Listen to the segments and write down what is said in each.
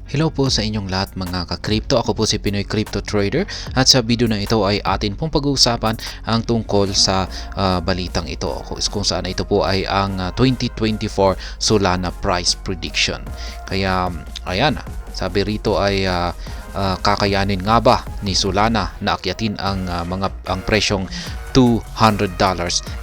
Hello po sa inyong lahat mga ka-crypto. Ako po si Pinoy Crypto Trader at sa video na ito ay atin pong pag-uusapan ang tungkol sa balitang ito kung saan ito po ay ang 2024 Solana price prediction. Kaya ayan, sabi rito ay kakayanin nga ba ni Solana na akyatin ang presyong $200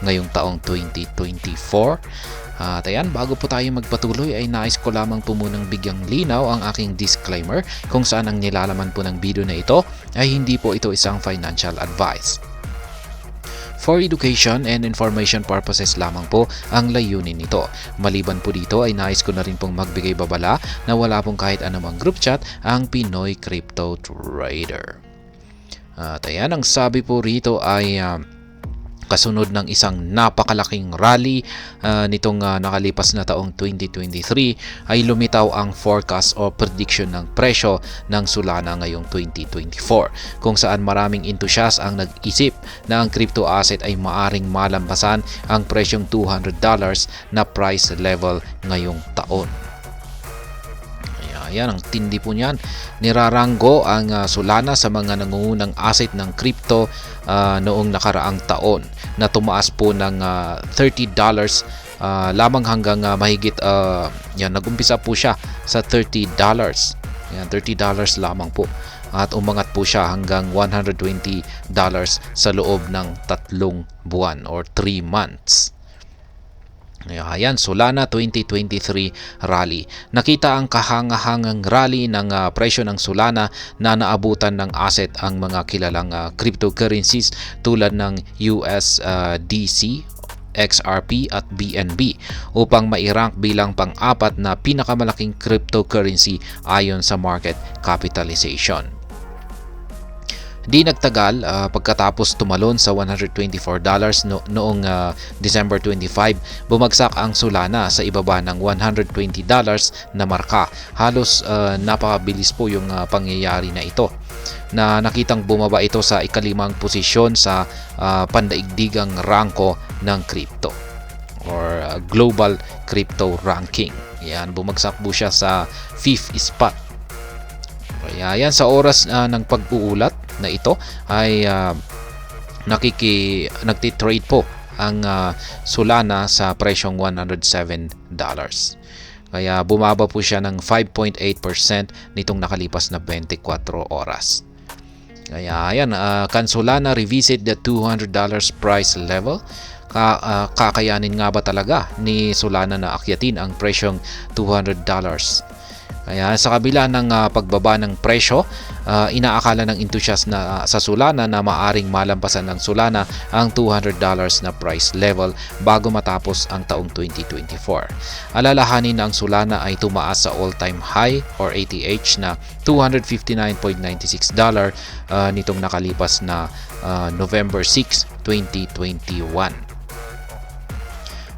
ngayong taong 2024? At ayan, bago po tayo magpatuloy ay nais ko lamang po munang bigyang linaw ang aking disclaimer kung saan ang nilalaman po ng video na ito ay hindi po ito isang financial advice. For education and information purposes lamang po ang layunin nito. Maliban po dito ay nais ko na rin pong magbigay babala na wala pong kahit anumang group chat ang Pinoy Crypto Trader. At ayan, ang sabi po rito ay kasunod ng isang napakalaking rally nitong nakalipas na taong 2023 ay lumitaw ang forecast o prediction ng presyo ng Solana ngayong 2024 kung saan maraming enthusiast ang nag-isip na ang crypto asset ay maaring malampasan ang presyong $200 na price level ngayong taon. Ayan, ang tindi po niyan. Niraranggo ang Solana sa mga nangungunang asset ng crypto noong nakaraang taon na tumaas po ng $30 lamang hanggang mahigit nag-umpisa po siya sa $30. Ayan, $30 lamang po. At umangat po siya hanggang $120 sa loob ng 3 buwan or 3 months. Ayan, Solana 2023 rally. Nakita ang kahangahangang rally ng presyo ng Solana na naabutan ng asset ang mga kilalang cryptocurrencies tulad ng USDC, XRP at BNB upang mairank bilang pang-apat na pinakamalaking cryptocurrency ayon sa market capitalization. Di nagtagal pagkatapos tumalon sa $124 noong December 25, bumagsak ang Solana sa ibaba ng $120 na marka. Halos napakabilis po yung pangyayari na ito, na nakitang bumaba ito sa ikalimang posisyon sa pandaigdigang ranko ng crypto or global crypto ranking. Yan, bumagsak po siya sa 5th spot. Kaya yan, sa oras ng pag-uulat na ito ay nagtitrade po ang Solana sa presyong $107. Kaya bumaba po siya ng 5.8% nitong nakalipas na 24 oras. Kaya ayan, can Solana revisit the $200 price level? Kakayanin nga ba talaga ni Solana na akyatin ang presyong $200? Kaya sa kabila ng pagbaba ng presyo, inaakala ng enthusiast na sa Solana na maaring malampasan ng Solana ang $200 na price level bago matapos ang taong 2024. Alalahanin na ang Solana ay tumaas sa all-time high or ATH na $259.96 nitong nakalipas na November 6, 2021.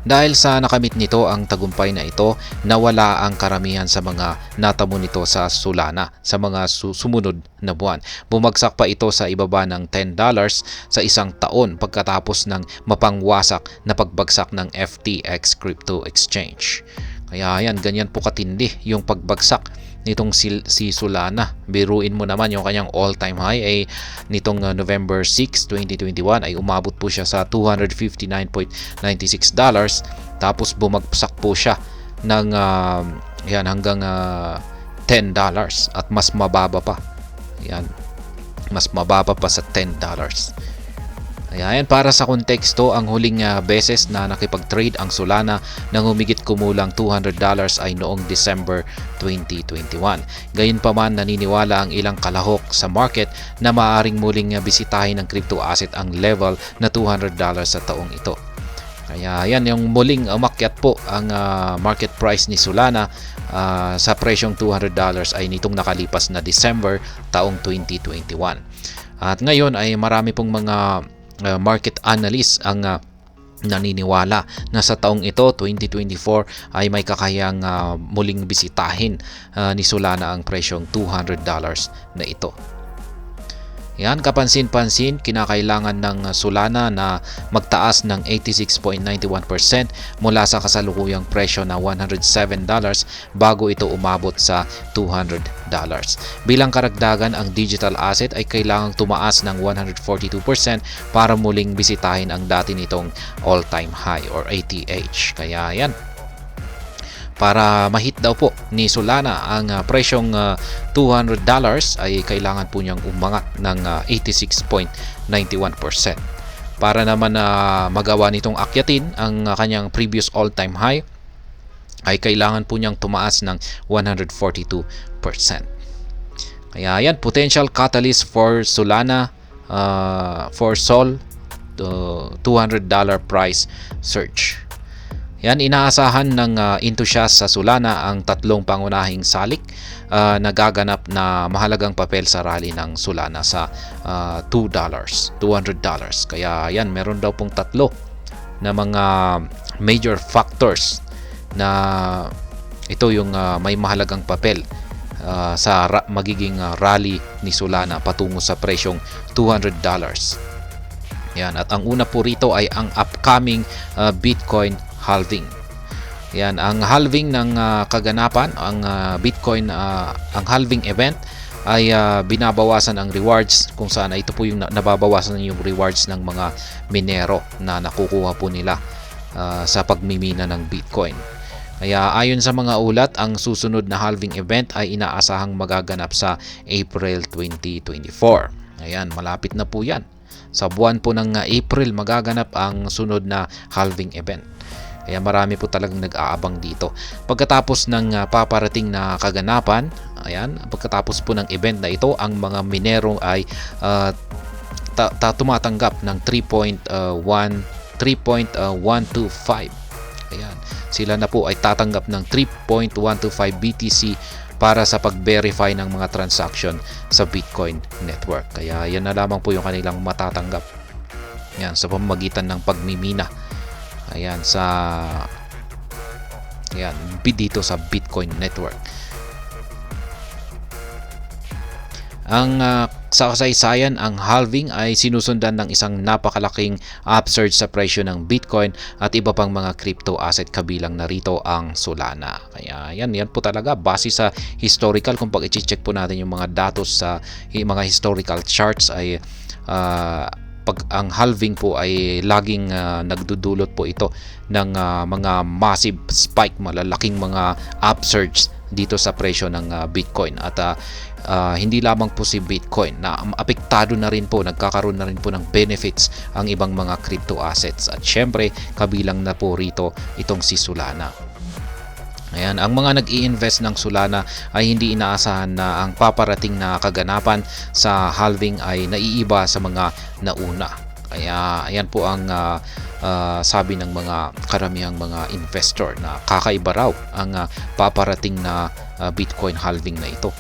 Dahil sa nakamit nito ang tagumpay na ito, nawala ang karamihan sa mga natamo nito sa Solana sa mga sumunod na buwan. Bumagsak pa ito sa ibaba ng $10 sa isang taon pagkatapos ng mapangwasak na pagbagsak ng FTX Crypto Exchange. Kaya yan, ganyan po katindi yung pagbagsak nitong si Solana. Biruin mo naman yung kanyang all-time high ay nitong November 6, 2021 ay umabot po siya sa $259.96, tapos bumagsak po siya ng hanggang $10 at mas mababa pa. Yan, mas mababa pa sa $10. Ayan, para sa konteksto, ang huling beses na nakipag-trade ang Solana ng humigit kumulang $200 ay noong December 2021. Gayunpaman, naniniwala ang ilang kalahok sa market na maaaring muling bisitahin ng crypto asset ang level na $200 sa taong ito. Kaya yan, yung muling umakyat po ang market price ni Solana sa presyong $200 ay nitong nakalipas na December taong 2021. At ngayon ay marami pong mga market analysts ang naniniwala na sa taong ito 2024 ay may kakayang muling bisitahin ni Solana ang presyong $200 na ito. Yan, kapansin-pansin, kinakailangan ng Solana na magtaas ng 86.91% mula sa kasalukuyang presyo na $107 bago ito umabot sa $200. Bilang karagdagan, ang digital asset ay kailangang tumaas ng 142% para muling bisitahin ang dati nitong all-time high or ATH. Kaya yan, para mahit daw po ni Solana ang presyong $200 ay kailangan po niyang umangat ng 86.91%. Para naman magawa nitong akyatin ang kanyang previous all-time high ay kailangan po niyang tumaas ng 142%. Kaya yan, potential catalyst for Solana, for Sol, $200 price surge. Yan, inaasahan ng enthusiast sa Solana ang tatlong pangunahing salik na gaganap na mahalagang papel sa rally ng Solana sa $200. Kaya yan, meron daw pong tatlo na mga major factors na ito yung may mahalagang papel sa magiging rally ni Solana patungo sa presyong $200. Yan, at ang una po rito ay ang upcoming Bitcoin halving. Yan, ang halving ng kaganapan, ang Bitcoin, ang halving event ay binabawasan ang rewards, kung saan ito po yung nababawasan yung rewards ng mga minero na nakukuha po nila sa pagmimina ng Bitcoin. Kaya ayon sa mga ulat, ang susunod na halving event ay inaasahang magaganap sa April 2024. Ayan, malapit na po yan. Sa buwan po ng April magaganap ang sunod na halving event. Kaya marami po talagang nag-aabang dito. Pagkatapos ng paparating na kaganapan, ayan, pagkatapos po ng event na ito, ang mga minero ay tumatanggap ng 3.125. Ayan, sila na po ay tatanggap ng 3.125 BTC para sa pag-verify ng mga transaction sa Bitcoin network. Kaya yan na lamang po yung kanilang matatanggap. Yan, sa pamamagitan ng pagmimina. Ayan, dito sa Bitcoin network. Ang sa kasaysayan, ang halving ay sinusundan ng isang napakalaking upsurge sa presyo ng Bitcoin at iba pang mga crypto asset, kabilang narito ang Solana. Kaya yan po talaga base sa historical. Kung pag-i-check po natin yung mga datos sa mga historical charts ay pag ang halving po ay laging nagdudulot po ito ng mga massive spike, malalaking mga upsurge dito sa presyo ng Bitcoin. At hindi lamang po si Bitcoin, na apektado na rin po, nagkakaroon na rin po ng benefits ang ibang mga crypto assets. At syempre, kabilang na po rito itong si Solana. Ayan, ang mga nag-i-invest ng Solana ay hindi inaasahan na ang paparating na kaganapan sa halving ay naiiba sa mga nauna. Kaya ayan po ang sabi ng mga karamihang mga investor na kakaiba raw ang paparating na Bitcoin halving na ito.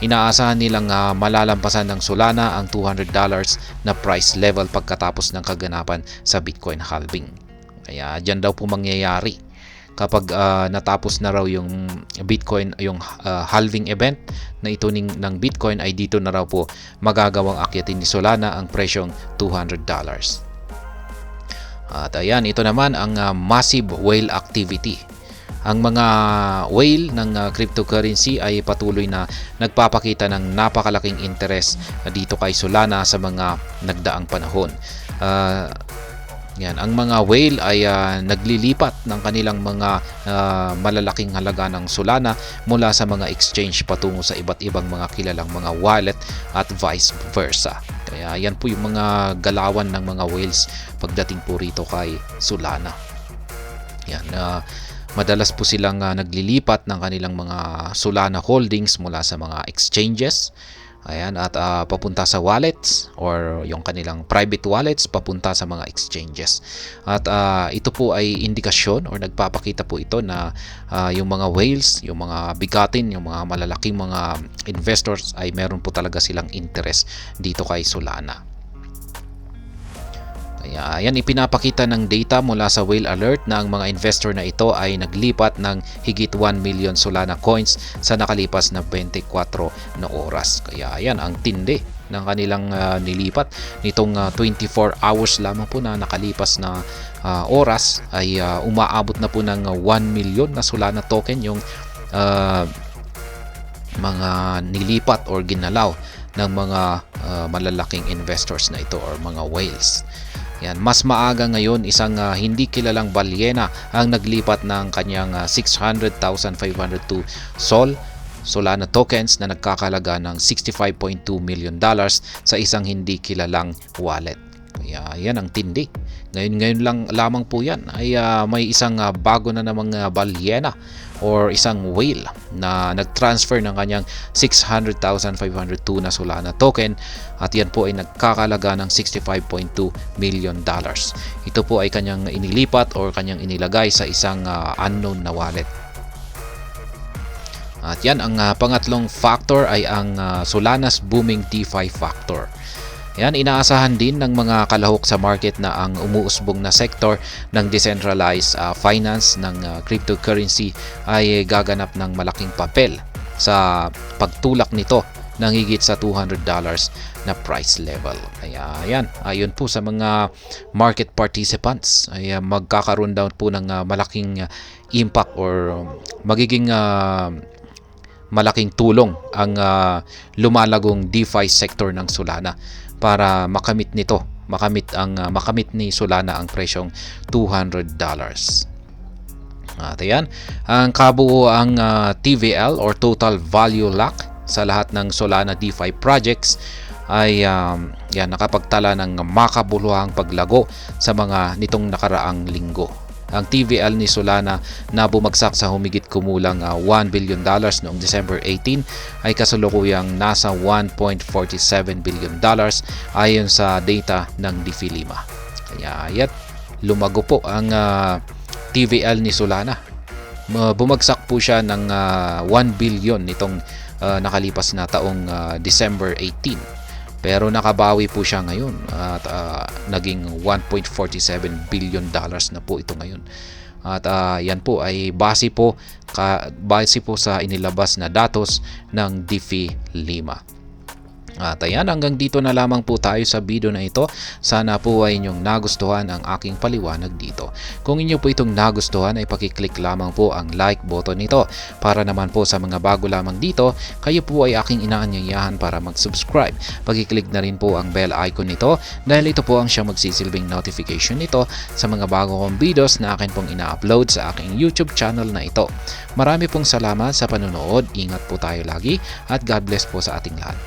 Inaasahan nilang malalampasan ng Solana ang $200 na price level pagkatapos ng kaganapan sa Bitcoin halving. Kaya dyan daw po mangyayari. Kapag natapos na raw yung Bitcoin, yung halving event na ito ng Bitcoin, ay dito na raw po magagawang akyatin ni Solana ang presyong $200. At ayan, ito naman ang massive whale activity. Ang mga whale ng cryptocurrency ay patuloy na nagpapakita ng napakalaking interest dito kay Solana sa mga nagdaang panahon. Yan, ang mga whale ay naglilipat ng kanilang mga malalaking halaga ng Solana mula sa mga exchange patungo sa iba't ibang mga kilalang mga wallet at vice versa. Kaya yan po yung mga galawan ng mga whales pagdating po rito kay Solana. Yan, madalas po silang naglilipat ng kanilang mga Solana holdings mula sa mga exchanges. Ayan, at papunta sa wallets or yung kanilang private wallets papunta sa mga exchanges. At ito po ay indikasyon or nagpapakita po ito na yung mga whales, yung mga bigatin, yung mga malalaking mga investors ay meron po talaga silang interest dito kay Solana. Kaya yan, ipinapakita ng data mula sa Whale Alert na ang mga investor na ito ay naglipat ng higit 1 million Solana coins sa nakalipas na 24 na oras. Kaya yan, ang tindi ng kanilang nilipat nitong 24 hours lamang po na nakalipas na oras ay umaabot na po ng 1 million na Solana token yung mga nilipat or ginalaw ng mga malalaking investors na ito or mga whales. Yan, mas maaga ngayon isang hindi kilalang balyena ang naglipat ng kanyang 600,502 Solana tokens na nagkakalaga ng $65.2 million sa isang hindi kilalang wallet. Kaya yan ang tindi. Ngayon lang lamang po yan ay may isang bago na namang balyena or isang whale na nag-transfer ng kanyang 600,502 na Solana token at yan po ay nagkakalaga ng $65.2 million. Ito po ay kanyang inilipat or kanyang inilagay sa isang unknown na wallet. At yan, ang pangatlong factor ay ang Solana's booming DeFi factor. Yan, inaasahan din ng mga kalahok sa market na ang umuusbong na sektor ng decentralized finance ng cryptocurrency ay gaganap ng malaking papel sa pagtulak nito ng higit sa $200 na price level. Kaya yan, ayon po sa mga market participants ay magkakaroon daw po ng malaking impact or magiging malaking tulong ang lumalagong DeFi sector ng Solana para makamit ni Solana ang presyong $200. At ayan, ang kabuuang TVL or Total Value Lock sa lahat ng Solana DeFi projects ay nakapagtala ng makabuluhang paglago sa mga nitong nakaraang linggo. Ang TVL ni Solana na bumagsak sa humigit kumulang $1 billion noong December 18 ay kasalukuyang nasa $1.47 billion ayon sa data ng DeFi Lima. Kaya yan, lumago po ang TVL ni Solana. Bumagsak po siya ng 1 billion nitong nakalipas na taong December 18. Pero nakabawi po siya ngayon at naging $1.47 billion na po ito ngayon. At yan po ay base po sa inilabas na datos ng DeFi Lima. At ayan, hanggang dito na lamang po tayo sa video na ito. Sana po ay inyong nagustuhan ang aking paliwanag dito. Kung inyo po itong nagustuhan ay pakiclick lamang po ang like button nito. Para naman po sa mga bago lamang dito, kayo po ay aking inaanyayahan para mag-subscribe. Pakiclick na rin po ang bell icon nito dahil ito po ang siyang magsisilbing notification nito sa mga bago kong videos na akin pong ina-upload sa aking YouTube channel na ito. Marami pong salamat sa panonood. Ingat po tayo lagi at God bless po sa ating lahat.